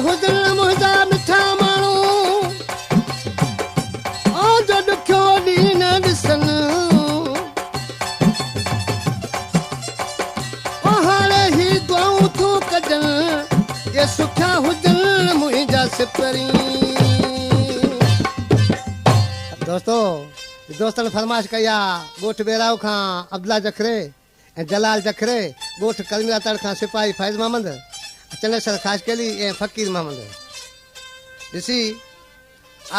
हुजन मुंहिंजा मिठा माण्हू जो ॾुखियो ॾींहुं न ॾिसनि हाणे ही दुआऊं तूं कजनि ये सुठा हुजनि मुंहिंजा सिपरी दोस्तनि फरमाइश कई आहे ॻोठ बेराव खां अब्दुल्ला जखरे ऐं जलाल जखरे ॻोठ कलमिया तड़ खां सिपाही फैज़ महमद चंद्रेश्वर ख़ासकेली ऐं फ़कीर महमद ॾिसी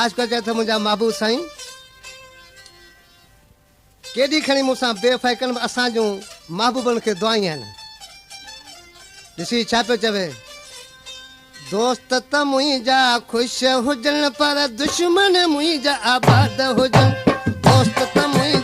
आशिक़ चए थो मुंहिंजा महबूब साईं केॾी खणी मूंसां बेफ़ैकनि असां जूं महबूबनि खे दुआई आहिनि ॾिसी छा पियो चवे दोस्त त मुंहिंजा ख़ुशि हुजनि पर दुश्मन मुंहिंजा आबाद हुजनि दोस्त त मुंहिंजा